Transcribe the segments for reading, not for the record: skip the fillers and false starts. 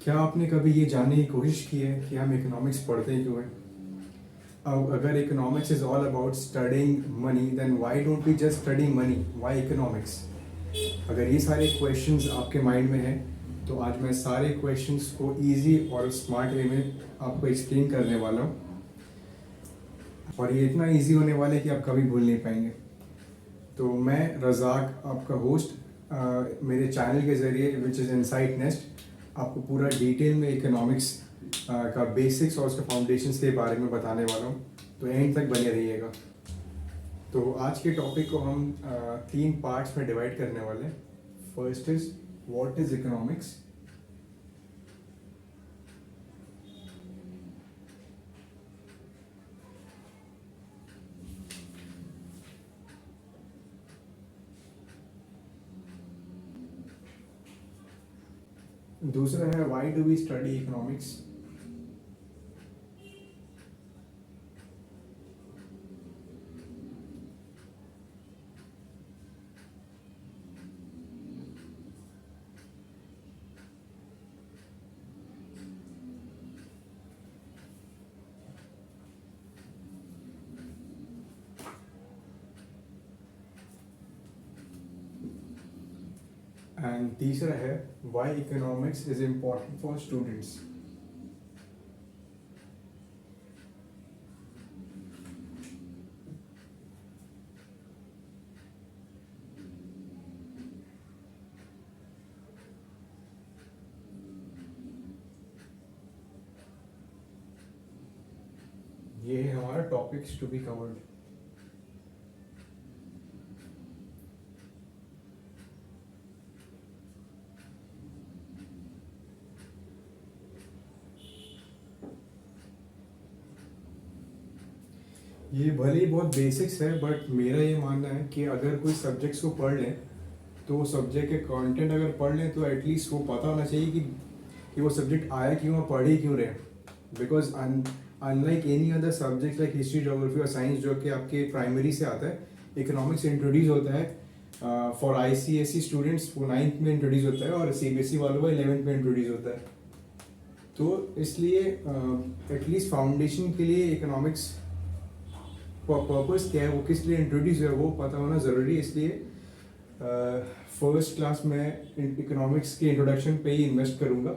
क्या आपने कभी ये जानने की कोशिश की है कि हम इकोनॉमिक्स पढ़ते क्यों हैं? अब अगर economics is all about studying money, then why don't we just study money, why economics? अगर ये सारे क्वेश्चंस आपके माइंड में हैं तो आज मैं सारे क्वेश्चंस को इजी और स्मार्ट वे में आपको एक्सप्लेन करने वाला हूँ, और ये इतना इजी होने वाला है कि आप कभी भूल नहीं पाएंगे। तो मैं रज़ाक, आपका होस्ट, मेरे चैनल के ज़रिए विच इज़ इनसाइट नेस्ट, आपको पूरा डिटेल में इकोनॉमिक्स का बेसिक्स और उसके फाउंडेशंस के बारे में बताने वाला हूँ, तो एंड तक बने रहिएगा। तो आज के टॉपिक को हम तीन पार्ट्स में डिवाइड करने वाले हैं। First is what is economics, दूसरा है why do we study economics, and तीसरा है why economics is important for students. ये है हमारा टॉपिक्स टू बी कवर्ड। ये भले ही बहुत बेसिक्स है, बट मेरा ये मानना है कि अगर कोई सब्जेक्ट्स को पढ़ लें तो सब्जेक्ट के कंटेंट अगर पढ़ लें तो एटलीस्ट वो पता होना चाहिए कि वो सब्जेक्ट आया क्यों और पढ़ ही क्यों रहे। Because unlike any other subject like history, geography और साइंस जो कि आपके प्राइमरी से आता है, इकोनॉमिक्स इंट्रोड्यूस होता है फॉर ICSE स्टूडेंट्स, वो 9th में इंट्रोड्यूस होता है, और CBSE वालों को 11th में इंट्रोड्यूस होता है। तो इसलिए एटलीस्ट फाउंडेशन के लिए इकोनॉमिक्स पर्पस क्या है, वो किस लिए इंट्रोड्यूस है, वो पता होना ज़रूरी है। इसलिए फर्स्ट क्लास में इकोनॉमिक्स के इंट्रोडक्शन पे ही इन्वेस्ट करूँगा।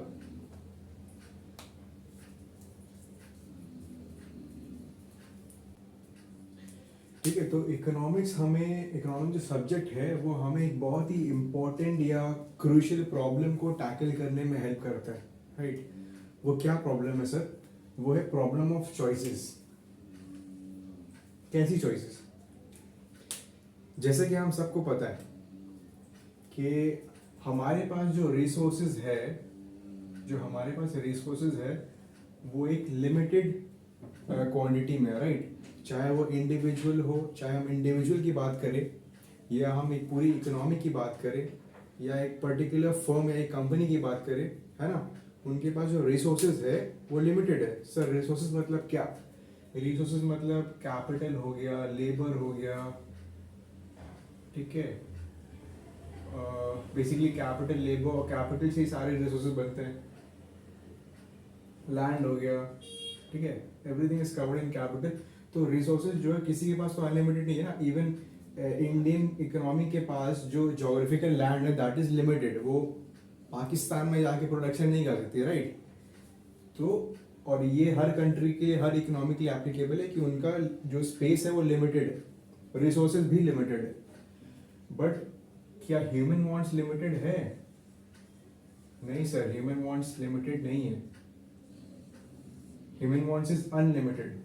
ठीक है, तो इकोनॉमिक्स जो सब्जेक्ट है वो हमें एक बहुत ही इम्पोर्टेंट या क्रूशियल प्रॉब्लम को टैकल करने में हेल्प करता है, राइट? वो क्या प्रॉब्लम है सर? वो है प्रॉब्लम ऑफ चॉइसेस। कैसी चॉइसेस? जैसे कि हम सबको पता है कि हमारे पास जो रिसोर्सेज है वो एक लिमिटेड क्वांटिटी में, राइट? चाहे वो इंडिविजुअल हो, चाहे हम इंडिविजुअल की बात करें या हम एक पूरी इकोनॉमी की बात करें या एक पर्टिकुलर फर्म या एक कंपनी की बात करें, है ना? उनके पास जो रिसोर्सेज है वो लिमिटेड है। सर रिसोर्सेज मतलब क्या? रिसोर्सेज मतलब कैपिटल हो गया, लेबर हो गया, ठीक है? बेसिकली कैपिटल, लेबर और कैपिटल से ही सारे रिसोर्सेज बनते हैं। लैंड हो गया, ठीक है? Everything is covered in capital. तो रिसोर्सेज जो है किसी के पास तो अनलिमिटेड नहीं है ना। इवन इंडियन इकोनॉमी के पास जो जोग्राफिकल लैंड है दैट इज लिमिटेड। वो पाकिस्तान में जाके प्रोडक्शन नहीं कर सकती, राइट? तो और ये हर कंट्री के हर इकोनॉमी के लिए एप्लीकेबल है कि उनका जो स्पेस है वो लिमिटेड है, रिसोर्सेज भी लिमिटेड है। बट क्या ह्यूमन वांट्स लिमिटेड है? नहीं सर, ह्यूमन वांट्स लिमिटेड नहीं है। Human wants is unlimited.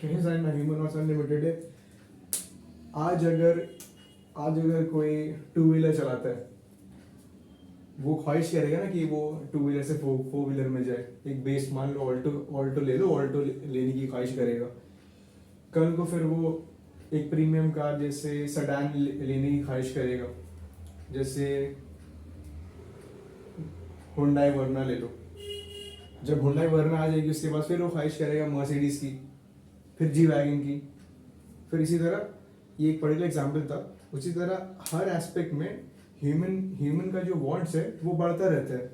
कैसे समझना ह्यूमन वांट्स अनलिमिटेड है? आज अगर कोई 2 व्हीलर चलाता है, वो ख्वाहिश करेगा ना कि वो 2 व्हीलर से 4 व्हीलर में जाए। एक बेस मान लो ऑल्टो ले लो, ऑल्टो लेने की ख्वाहिश करेगा। कल को फिर वो एक प्रीमियम कार जैसे सडान लेने की ख्वाहिश करेगा, जैसे हुंडई वर्ना ले लो। जब हुंडई वर्ना आ जाएगी उसके बाद फिर वो ख्वाहिश करेगा मर्सिडीज की, फिर जी वैगन की, फिर इसी तरह। ये एक पर्टिकुलर एग्जाम्पल था। उसी तरह हर एस्पेक्ट में ह्यूमन का जो वांट्स है वो बढ़ता रहता है।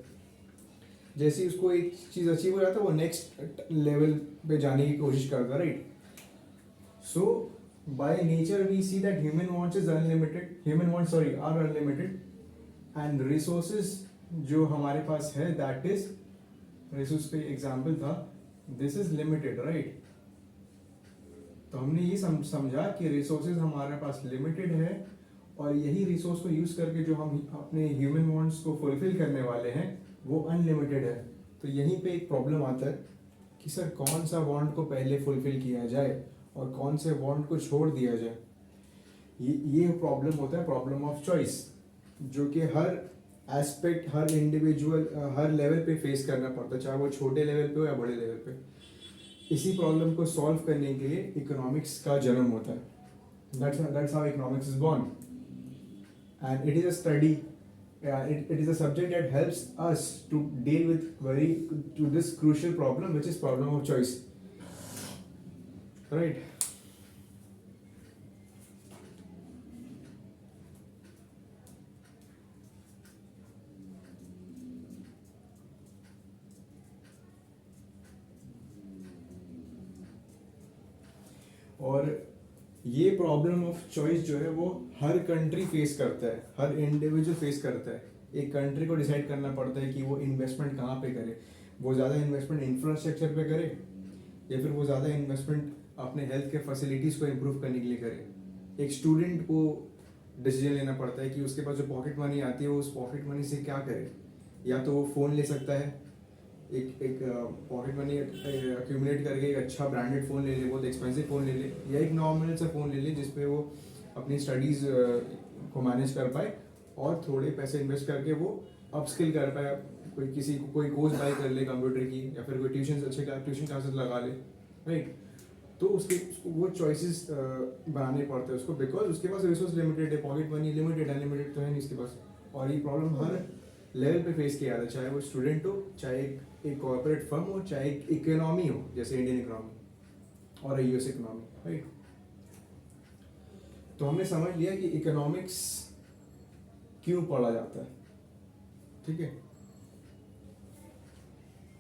जैसे ही उसको एक चीज़ अचीव हो जाता है वो नेक्स्ट लेवल पे जाने की कोशिश करता है, right. So by nature we see that human wants is unlimited, human wants sorry are unlimited, and resources जो हमारे पास है दैट इज, रिसोर्स पे एग्जांपल था, दिस इज लिमिटेड, राइट। तो हमने ये समझा कि रिसोर्सेज हमारे पास लिमिटेड है, और यही रिसोर्स को यूज करके जो हम अपने ह्यूमन वांट्स को फुलफिल करने वाले हैं वो अनलिमिटेड है। तो यहीं पे एक प्रॉब्लम आता है कि सर कौन सा वांट को पहले फुलफिल किया जाए और कौन से वांट को छोड़ दिया जाए। ये प्रॉब्लम होता है, प्रॉब्लम ऑफ चॉइस, जो कि हर एस्पेक्ट, हर इंडिविजुअल, हर लेवल पे फेस करना पड़ता है, चाहे वो छोटे लेवल पे हो या बड़े लेवल पे। इसी प्रॉब्लम को सॉल्व करने के लिए इकोनॉमिक्स का जन्म होता है। That's how economics is born, and it is a study. It is a subject that helps us to deal with this crucial problem, which is problem of choice, right? और ये problem of choice जो है वो हर country face करता है, हर individual face करता है। एक कंट्री को डिसाइड करना पड़ता है कि वो इन्वेस्टमेंट कहाँ पे करे, वो ज़्यादा इन्वेस्टमेंट इंफ्रास्ट्रक्चर पे करे या फिर वो ज़्यादा इन्वेस्टमेंट अपने हेल्थ के फैसिलिटीज़ को इम्प्रूव करने के लिए करे। एक स्टूडेंट को डिसीजन लेना पड़ता है कि उसके पास जो पॉकेट मनी आती है वो उस पॉकेट मनी से क्या करे। या तो वो फ़ोन ले सकता है, एक पॉकेट मनी अक्यूमुलेट करके एक अच्छा ब्रांडेड फ़ोन ले ले, बहुत एक्सपेंसिव फ़ोन ले ले, या एक नॉर्मल सा फ़ोन ले ले जिसपे वो अपनी स्टडीज़ को मैनेज कर पाए और थोड़े पैसे इन्वेस्ट करके वो अपस्किल कर पाए, कोई कोर्स बाय कर ले कंप्यूटर की, या फिर कोई ट्यूशन क्लासेस लगा ले, राइट। तो उसके वो चॉइसेस बनाने पड़ते हैं उसको, बिकॉज उसके पास रिसोर्स लिमिटेड है, पॉकेट मनी लिमिटेड, अनलिमिटेड तो है नहीं उसके पास। और ये प्रॉब्लम हर लेवल पे फेस किया जाता है, चाहे वो स्टूडेंट हो, चाहे एक कॉर्पोरेट फर्म हो, चाहे एक इकोनॉमी हो जैसे इंडियन इकोनॉमी और यूएस इकोनॉमी, राइट। तो हमने समझ लिया कि इकोनॉमिक्स क्यों पढ़ा जाता है, ठीक है।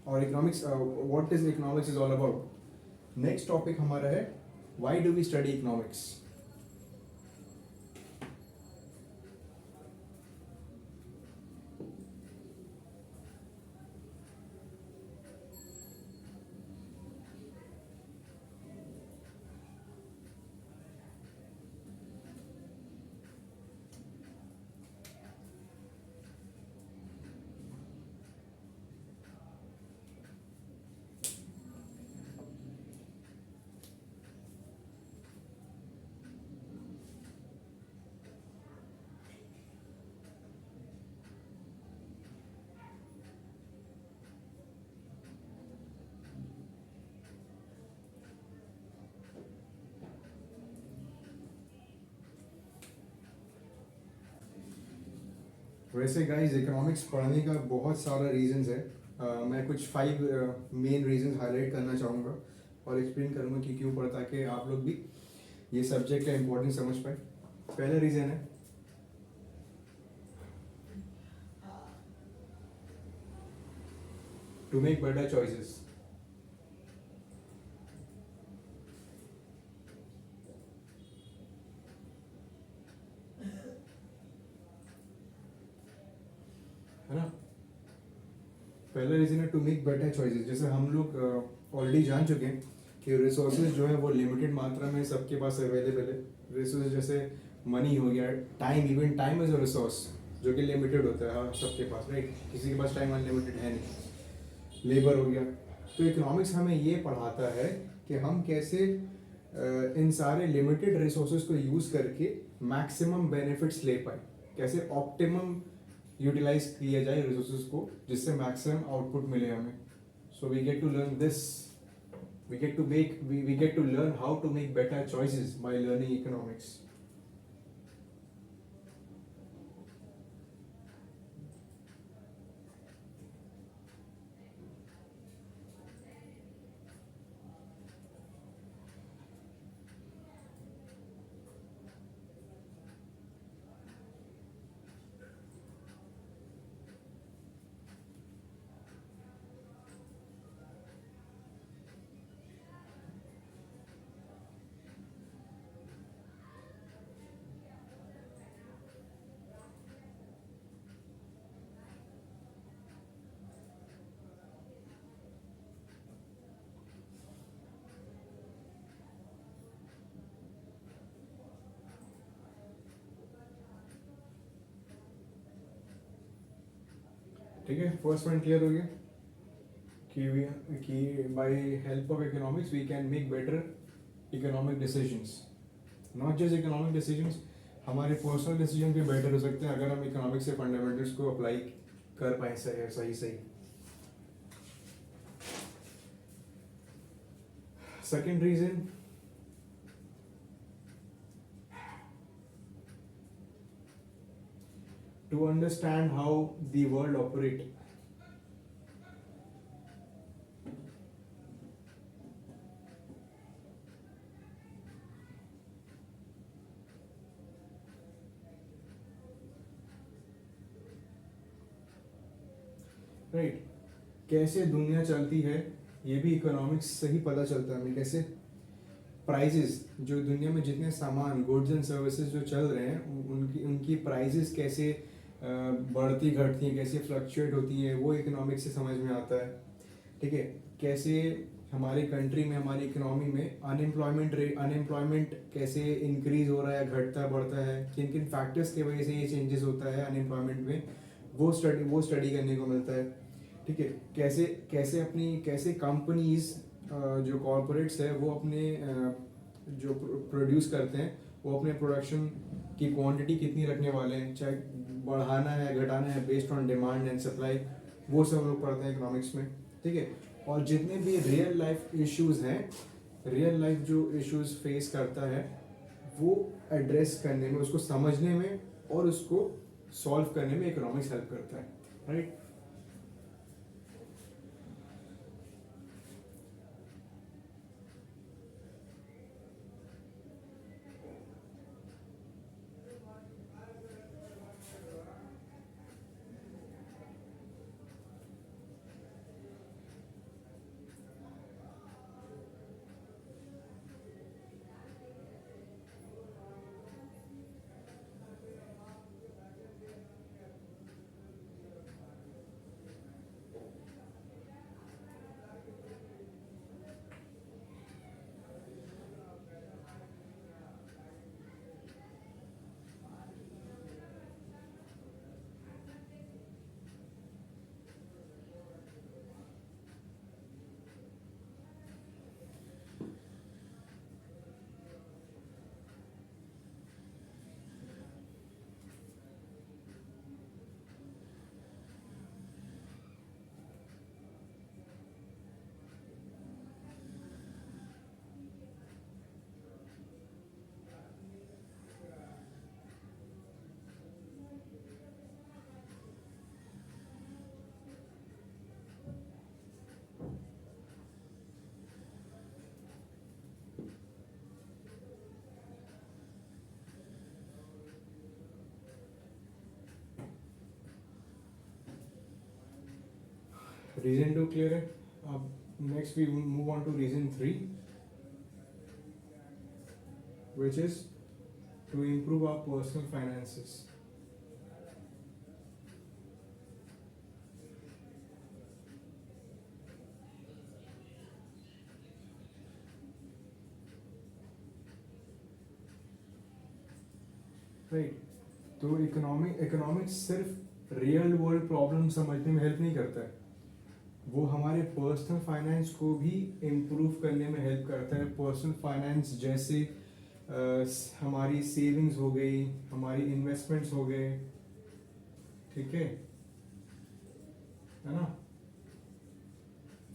और economics, what is economics is all about. Next topic हमारा है why do we study economics. वैसे गाइस इकोनॉमिक्स पढ़ने का बहुत सारा रीजंस है। मैं कुछ 5 मेन रीजंस हाईलाइट करना चाहूँगा और एक्सप्लेन करूँगा कि क्यों पढ़ता, कि आप लोग भी ये सब्जेक्ट का इम्पोर्टेंस समझ पाए। पहला रीज़न है टू मेक बेटर चॉइसेस। है ना, पहला रीजन है टू मेक बेटर चॉइसेस। जैसे हम लोग ऑलरेडी जान चुके हैं कि रिसोर्सेज जो है वो लिमिटेड मात्रा में सबके पास अवेलेबल है। रिसोर्सेज जैसे मनी हो गया, time, even time is a resource जो कि लिमिटेड होता है हाँ सबके पास, राइट। किसी के पास टाइम अनलिमिटेड है नहीं। लेबर हो गया। तो इकोनॉमिक्स हमें ये पढ़ाता है कि हम कैसे इन सारे लिमिटेड रिसोर्सेज को यूज़ करके मैक्सिमम बेनिफिट्स ले पाए, कैसे ऑप्टिमम यूटिलाइज किया जाए रिसोर्सेज को जिससे मैक्सिमम आउटपुट मिले हमें। So we get to learn this, we get to learn how to make better choices by learning economics. ठीक है, फर्स्ट पॉइंट क्लियर हो गया कि by help of economics we can make better economic decisions, not just economic decisions, हमारे personal decision भी better हो सकते हैं अगर हम इकोनॉमिक्स के फंडामेंटल्स को अप्लाई कर पाए सही सही। Second reason, to understand how the world operate. Right, कैसे दुनिया चलती है ये भी इकोनॉमिक्स से ही पता चलता है हमें। कैसे प्राइजेस, जो दुनिया में जितने सामान गुड्स एंड सर्विसेज जो चल रहे हैं उनकी उनकी प्राइजेस कैसे बढ़ती घटती हैं, कैसे फ्लक्चुएट होती हैं, वो इकोनॉमिक्स से समझ में आता है। ठीक है, कैसे हमारी कंट्री में, हमारी इकोनॉमी में अनएम्प्लॉयमेंट कैसे इंक्रीज हो रहा है, घटता बढ़ता है, किन किन फैक्टर्स की वजह से ये चेंजेस होता है अनएम्प्लॉयमेंट में, वो स्टडी करने को मिलता है। ठीक है, कैसे कंपनीज जो कॉरपोरेट्स है वो अपने जो प्रोड्यूस करते हैं वो अपने प्रोडक्शन की क्वांटिटी कितनी रखने वाले हैं, चाहे बढ़ाना है घटाना है based on demand and supply, वो सब लोग पढ़ते हैं इकोनॉमिक्स में। ठीक है, और जितने भी रियल लाइफ इश्यूज हैं, रियल लाइफ जो इश्यूज फेस करता है वो एड्रेस करने में, उसको समझने में और उसको सॉल्व करने में इकोनॉमिक्स हेल्प करता है। राइट, रीजन 2 क्लियर है। अब next we move on to reason 3, which is to improve our personal finances. Right, तो इकोनॉमिक्स सिर्फ रियल वर्ल्ड प्रॉब्लम समझने में हेल्प नहीं करता है, वो हमारे पर्सनल फाइनेंस को भी इम्प्रूव करने में हेल्प करता है। पर्सनल फाइनेंस जैसे हमारी सेविंग्स हो गई, हमारी इन्वेस्टमेंट्स हो गए, ठीक है ना।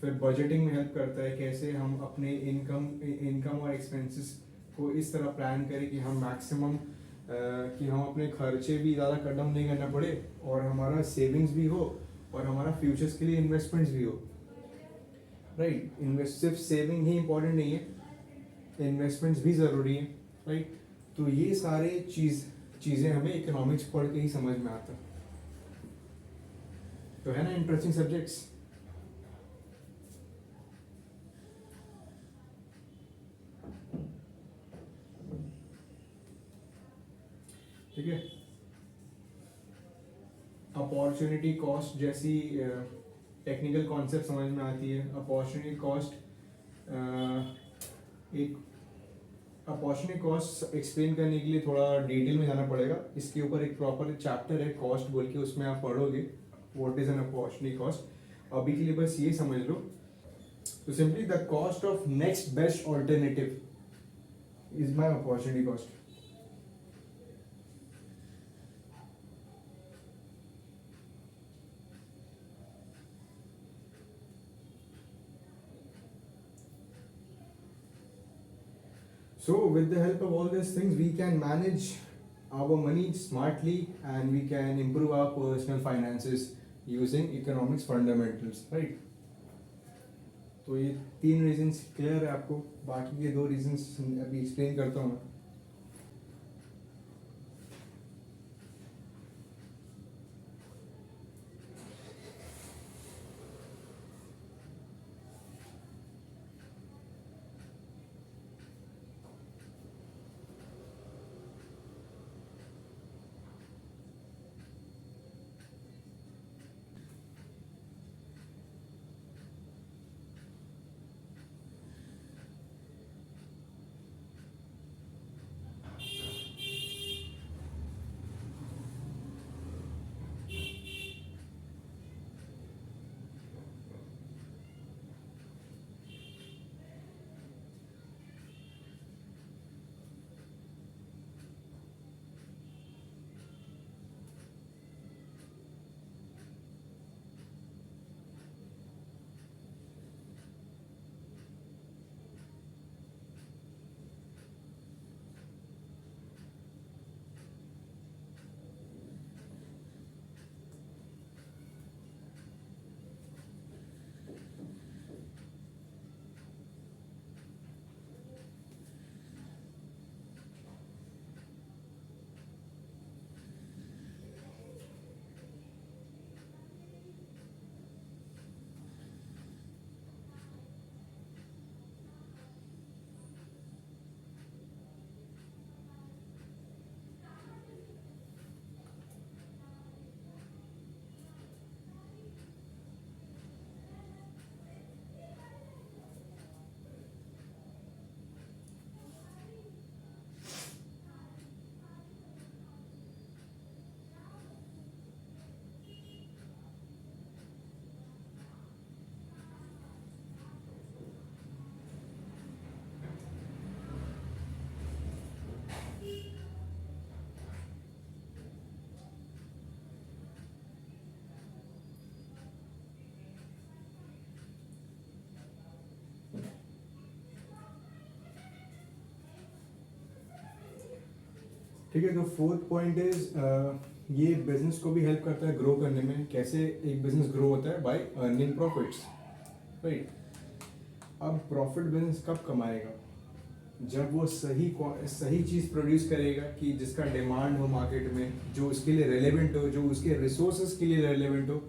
फिर बजटिंग में हेल्प करता है, कैसे हम अपने इनकम और एक्सपेंसेस को इस तरह प्लान करें कि हम मैक्सिमम कि हम अपने खर्चे भी ज़्यादा कदम नहीं करना पड़े और हमारा सेविंग्स भी हो और हमारा फ्यूचर्स के लिए इन्वेस्टमेंट्स भी हो। राइट, सिर्फ सेविंग ही इम्पोर्टेंट नहीं है, इन्वेस्टमेंट्स भी ज़रूरी है। राइट, तो ये सारे चीज़ें हमें इकोनॉमिक्स पढ़ के ही समझ में आता है। तो है ना इंटरेस्टिंग सब्जेक्ट्स। ठीक है, अपॉर्चुनिटी कॉस्ट जैसी टेक्निकल कॉन्सेप्ट समझ में आती है। अपॉर्चुनिटी कॉस्ट एक्सप्लेन करने के लिए थोड़ा डिटेल में जाना पड़ेगा, इसके ऊपर एक प्रॉपर चैप्टर है कॉस्ट बोल के, उसमें आप पढ़ोगे what is an opportunity cost, अभी के लिए बस ये समझ लो। तो simply the cost of next best alternative is my opportunity cost. So, with the help of all these things, we can manage our money smartly and we can improve our personal finances using economics fundamentals, right? तो ये 3 reasons clear है आपको, बाकी के 2 reasons अभी explain करता हूँ मैं। ठीक है, तो 4th पॉइंट इज ये बिजनेस को भी हेल्प करता है ग्रो करने में। कैसे एक बिजनेस ग्रो होता है? By earning profits, right. अब प्रॉफिट बिजनेस कब कमाएगा? जब वो सही चीज़ प्रोड्यूस करेगा कि जिसका डिमांड हो मार्केट में, जो उसके लिए रेलेवेंट हो, जो उसके रिसोर्सेज के लिए रेलेवेंट हो,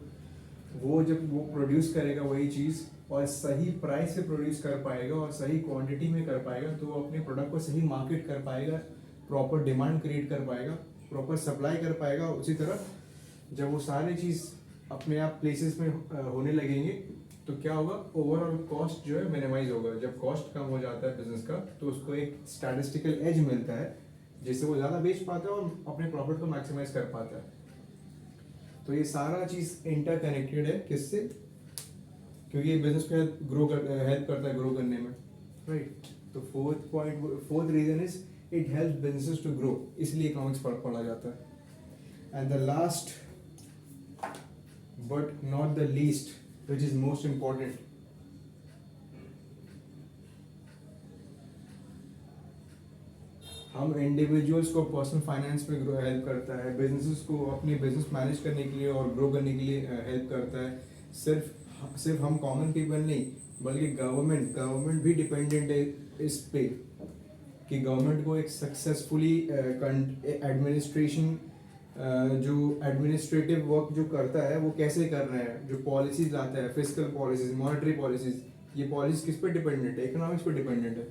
वो जब वो प्रोड्यूस करेगा वही चीज़ और सही प्राइस पे प्रोड्यूस कर पाएगा और सही क्वांटिटी में कर पाएगा, तो वो अपने प्रोडक्ट को सही मार्केट कर पाएगा, प्रॉपर डिमांड क्रिएट कर पाएगा, प्रॉपर सप्लाई कर पाएगा। उसी तरह जब वो सारी चीज़ अपने आप प्लेसेस में होने लगेंगे तो क्या होगा? ओवरऑल कॉस्ट जो है मिनिमाइज होगा। जब कॉस्ट कम हो जाता है बिजनेस का तो उसको एक स्टैटिस्टिकल एज मिलता है जिससे वो ज़्यादा बेच पाता है और अपने प्रॉफिट को मैक्सिमाइज कर पाता है। तो ये सारा चीज़ इंटरकनेक्टेड है। किससे? क्योंकि ये बिजनेस को हेल्प करता है ग्रो करने में, राइट। तो 4th reason is it help businesses to grow, इसलिए इकोनॉमिक्स पढ़ा जाता है। And the last but not the least which is most important, हम इंडिविजुअल्स को पर्सनल फाइनेंस में ग्रो हेल्प करता है, बिजनेसेस को अपनी बिजनेस मैनेज करने के लिए और ग्रो करने के लिए हेल्प करता है। सिर्फ हम कॉमन पीपल नहीं बल्कि गवर्नमेंट भी डिपेंडेंट है इस पे कि गवर्नमेंट को एक सक्सेसफुली एडमिनिस्ट्रेशन जो एडमिनिस्ट्रेटिव वर्क जो करता है वो कैसे कर रहे हैं, जो पॉलिसीज लाता है, फिस्कल पॉलिसीज, मॉनेटरी पॉलिसीज, ये पॉलिसीज किस पे डिपेंडेंट है? इकोनॉमिक्स पे डिपेंडेंट है।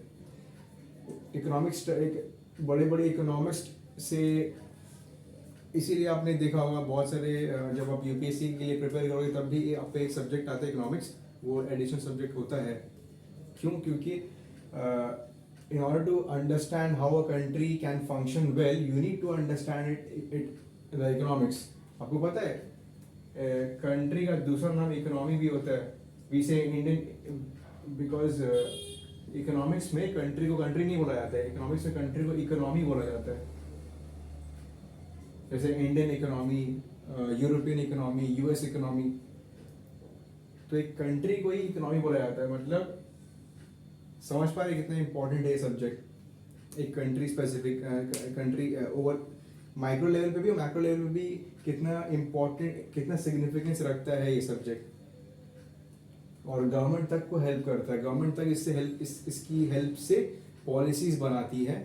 इकोनॉमिक्स बड़े बड़े इकोनॉमिस्ट से, इसीलिए आपने देखा होगा बहुत सारे जब आप यूपीएससी के लिए प्रिपेयर करोगे तब भी आप पे एक सब्जेक्ट आता है इकोनॉमिक्स, वो एडिशनल सब्जेक्ट होता है। क्यों? क्योंकि in order to understand how a country can function well, you need to understand it the economics. आपको पता है कंट्री का दूसरा नाम इकोनॉमी भी होता है. वी से इंडियन बिकॉज इकोनॉमिक्स में कंट्री को कंट्री नहीं बोला जाता है, इकोनॉमिक्स में कंट्री को इकोनॉमी बोला जाता है. जैसे Indian economy, European economy, US economy. तो एक कंट्री को ही इकोनॉमी बोला जाता है. मतलब समझ पा रहे कितना इंपॉर्टेंट है ये सब्जेक्ट. एक country specific country over micro level पे भी और मैक्रो लेवल पे भी कितना इम्पोर्टेंट, कितना सिग्निफिकेंस रखता है ये सब्जेक्ट. और गवर्नमेंट तक को हेल्प करता है. गवर्नमेंट तक इससे हेल्प इसकी हेल्प से पॉलिसीज बनाती है,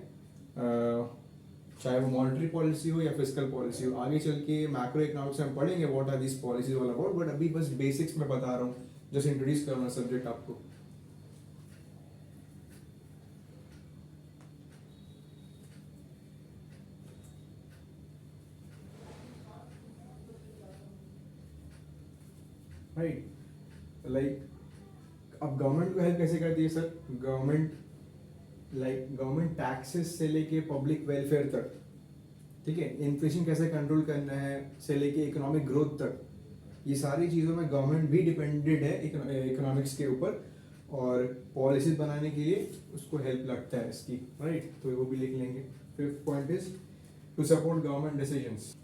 चाहे वो मॉनेटरी पॉलिसी हो या फिजिकल पॉलिसी हो. आगे चल के मैक्रो इकोनॉमिक्स में हम पढ़ेंगे what are this policies all about, but अभी बस बेसिक्स में बता रहा हूँ, जस्ट इंट्रोड्यूस कर रहा हूँ सब्जेक्ट आपको. राइट. लाइक अब गवर्नमेंट को हेल्प कैसे करती है सर? गवर्नमेंट टैक्सेस से लेके पब्लिक वेलफेयर तक, ठीक है, इन्फ्लेशन कैसे कंट्रोल करना है से लेके इकोनॉमिक ग्रोथ तक, ये सारी चीज़ों में गवर्नमेंट भी डिपेंडेड है इकोनॉमिक्स के ऊपर. और पॉलिसीज बनाने के लिए उसको हेल्प लगता है इसकी. राइट. तो वो भी लिख लेंगे. Fifth point is to support government decisions.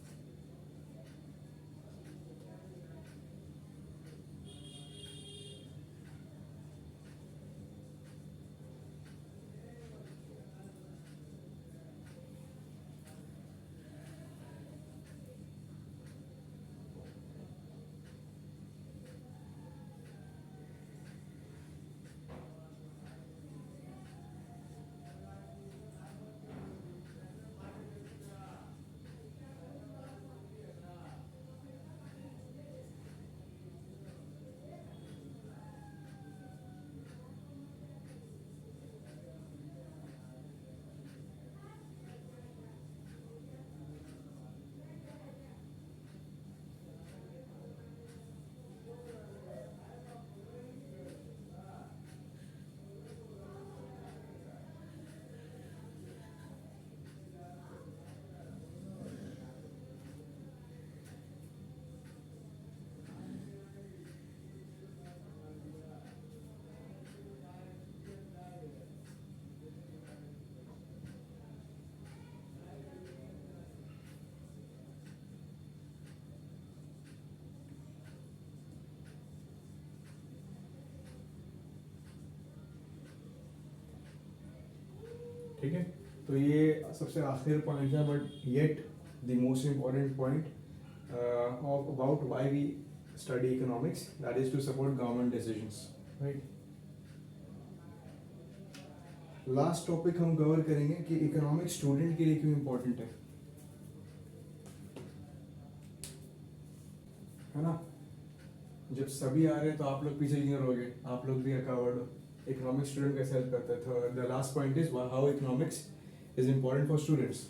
ठीक है. तो ये सबसे आखिर पॉइंट है, but yet the most important point of about why we study economics, that is to support government decisions. Right. Last topic हम कवर करेंगे कि इकोनॉमिक्स स्टूडेंट के लिए क्यों इम्पोर्टेंट है ना. जब सभी आ रहे हैं तो आप लोग पीछे क्यों रहोगे, आप लोग भी अकावर्ड हो. इकोनॉमिक्स स्टूडेंट कैसे हेल्प करता है. तो the last point is how economics is important for students.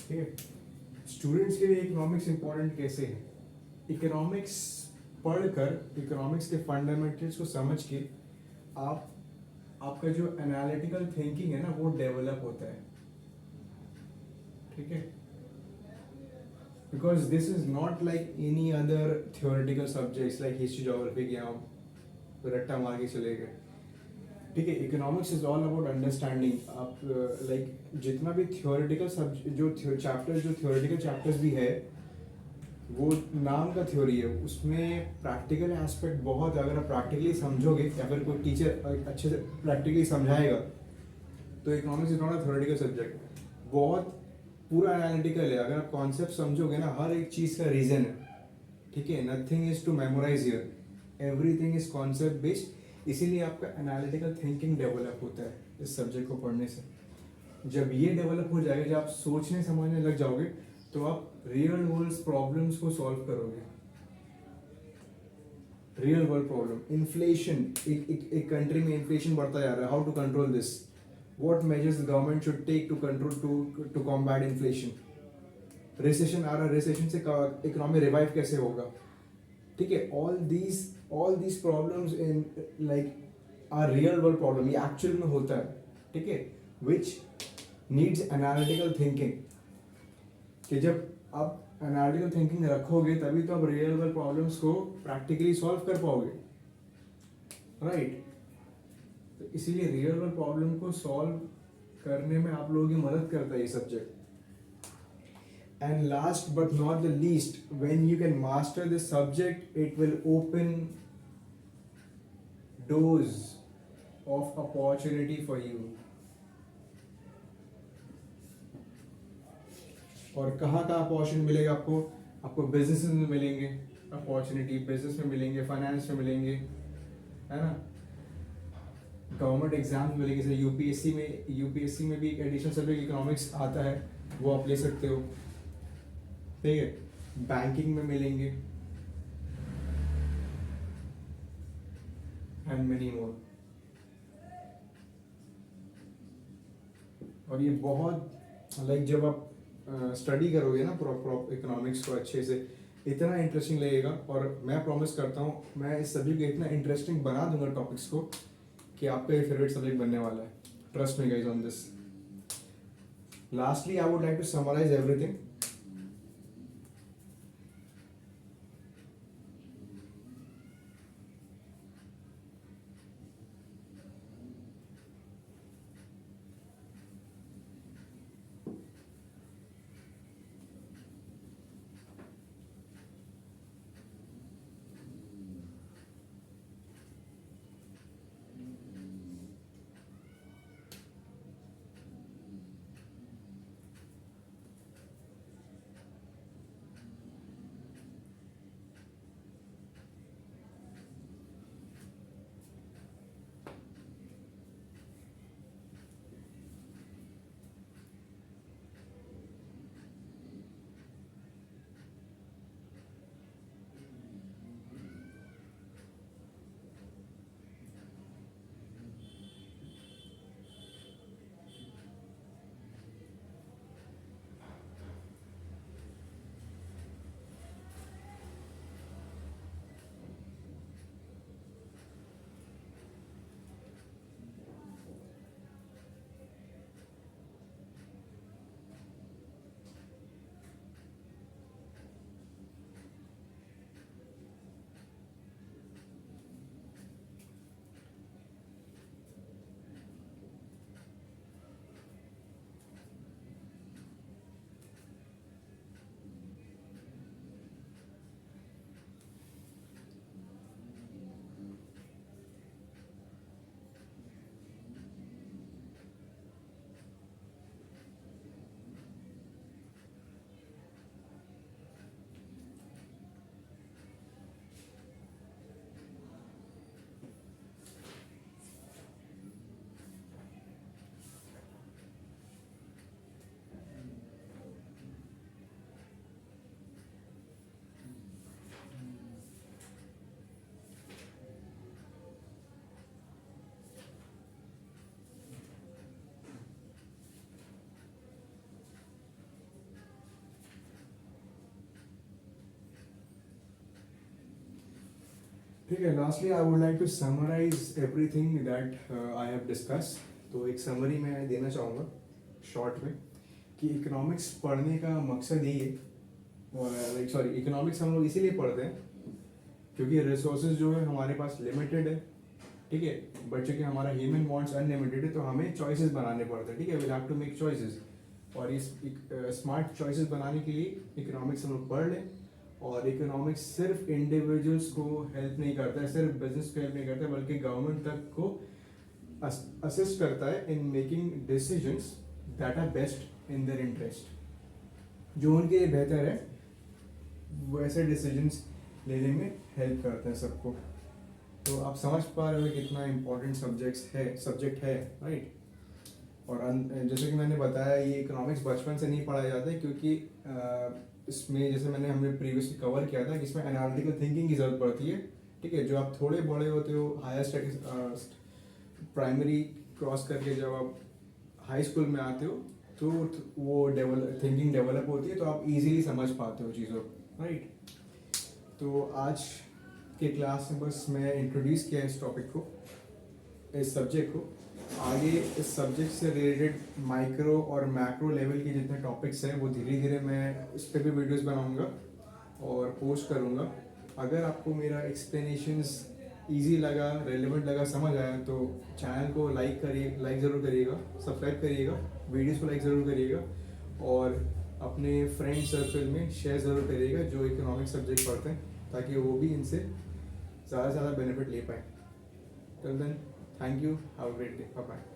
ठीक है. स्टूडेंट्स के लिए इकोनॉमिक्स इंपॉर्टेंट कैसे है? इकोनॉमिक्स पढ़कर, इकोनॉमिक्स के फंडामेंटल्स को समझ के आपका जो एनालिटिकल थिंकिंग है ना वो डेवलप होता है. ठीक है. Because this is not like any other theoretical subjects like history, geography के हम रट्टा मार के चले गए. ठीक है. Economics is all about understanding. आप लाइक जितना भी थियोरेटिकल सब्जेक्ट जो थियोरेटिकल चैप्टर्स भी है वो नाम का थ्योरी है, उसमें प्रैक्टिकल एस्पेक्ट बहुत, अगर आप प्रैक्टिकली समझोगे या फिर कोई टीचर अच्छे से प्रैक्टिकली समझाएगा तो economics is not a theoretical subject. बहुत पूरा एनालिटिकल है. अगर आप कॉन्सेप्ट समझोगे ना, हर एक चीज़ का रीजन है. ठीक है. Nothing is to memorize here, everything is concept based. इसीलिए आपका एनालिटिकल थिंकिंग डेवलप होता है इस सब्जेक्ट को पढ़ने से. जब ये डेवलप हो जाएगा, जब आप सोचने समझने लग जाओगे तो आप रियल वर्ल्ड प्रॉब्लम्स को सॉल्व करोगे. रियल वर्ल्ड प्रॉब्लम, इन्फ्लेशन, एक कंट्री में इन्फ्लेशन बढ़ता जा रहा है, how to control this, what measures the government should take to control to combat inflation, recession आ रहा है, रिसेशन से इकोनॉमी रिवाइव कैसे होगा, ठीक है, all these problems in like are real world problem, ये एक्चुअल में होता है, ठीक है, विच नीड्स एनालिटिकल थिंकिंग, कि जब आप एनालिटिकल थिंकिंग रखोगे तभी तो आप रियल वर्ल्ड प्रॉब्लम्स को प्रैक्टिकली सॉल्व कर पाओगे, राइट। तो इसीलिए रियल वर्ल्ड प्रॉब्लम को सॉल्व करने में आप लोगों की मदद करता है ये subject. And last but not the least, when you can master this subject, it will open doors of opportunity for you. और कहाँ कहाँ अपॉर्चुनिटी मिलेगा आपको, आपको बिजनेस में मिलेंगे अपॉर्चुनिटी, बिजनेस में मिलेंगे, फाइनेंस में मिलेंगे, है ना, गवर्नमेंट एग्जाम में मिलेंगे, जैसे यूपीएससी में भी एक एडिशनल सब्जेक्ट इकोनॉमिक्स आता है, वो आप ले सकते हो, ठीक है, बैंकिंग में मिलेंगे एंड मेनी मोर। और ये बहुत लाइक जब आप स्टडी करोगे ना प्रॉपर इकोनॉमिक्स को अच्छे से, इतना इंटरेस्टिंग लगेगा, और मैं प्रॉमिस करता हूँ मैं इस सब्जेक्ट को इतना इंटरेस्टिंग बना दूंगा टॉपिक्स को कि आपका ये फेवरेट सब्जेक्ट बनने वाला है, trust me guys on this. Lastly I would like to summarize everything. ठीक है, lastly I would like to summarize everything that I have discuss. तो एक समरी मैं देना चाहूँगा शॉर्ट में कि इकोनॉमिक्स पढ़ने का मकसद यही है, और लाइक सॉरी, इकोनॉमिक्स हम लोग इसीलिए पढ़ते हैं क्योंकि रिसोर्सेज जो है हमारे पास लिमिटेड है, ठीक है, बट चूँकि हमारा ह्यूमन वांट्स अनलिमिटेड है तो हमें चॉइसेस बनाने पड़ते हैं, ठीक है, will have to make choices, और इस स्मार्ट चॉइसेस बनाने के लिए इकोनॉमिक्स हम लोग पढ़ लें। और इकोनॉमिक्स सिर्फ इंडिविजुअल्स को हेल्प नहीं करता है, सिर्फ बिजनेस को हेल्प नहीं करता है, बल्कि गवर्नमेंट तक को असिस्ट करता है in making decisions that are best in their interest, जो उनके लिए बेहतर है वैसे डिसीजंस लेने में हेल्प करते हैं सबको। तो आप समझ पा रहे हो कितना इम्पोर्टेंट सब्जेक्ट है, राइट। और जैसे कि मैंने बताया ये इकोनॉमिक्स बचपन से नहीं पढ़ाया जाता है क्योंकि इसमें जैसे हमने प्रीवियसली कवर किया था कि इसमें एनालिटिकल थिंकिंग की ज़रूरत पड़ती है, ठीक है, जो आप थोड़े बड़े होते हो, हायर स्टडीज प्राइमरी क्रॉस करके जब आप हाई स्कूल में आते हो तो वो थिंकिंग डेवलप होती है, तो आप इजीली समझ पाते हो चीज़ों को, राइट। तो आज के क्लास में बस मैं इंट्रोड्यूस किया इस टॉपिक को, इस सब्जेक्ट को। आगे इस सब्जेक्ट से रिलेटेड माइक्रो और मैक्रो लेवल के जितने टॉपिक्स हैं वो धीरे धीरे मैं उस पर भी वीडियोस बनाऊंगा और पोस्ट करूंगा। अगर आपको मेरा एक्सप्लेनेशंस इजी लगा, रेलेवेंट लगा, समझ आया तो चैनल को लाइक करिए, लाइक ज़रूर करिएगा, सब्सक्राइब करिएगा, वीडियोस को लाइक ज़रूर करिएगा और अपने फ्रेंड सर्कल में शेयर ज़रूर करिएगा जो इकोनॉमिक सब्जेक्ट पढ़ते हैं, ताकि वो भी इनसे ज़्यादा से ज़्यादा बेनिफिट ले पाए। Till then, thank you, have a great day, bye bye.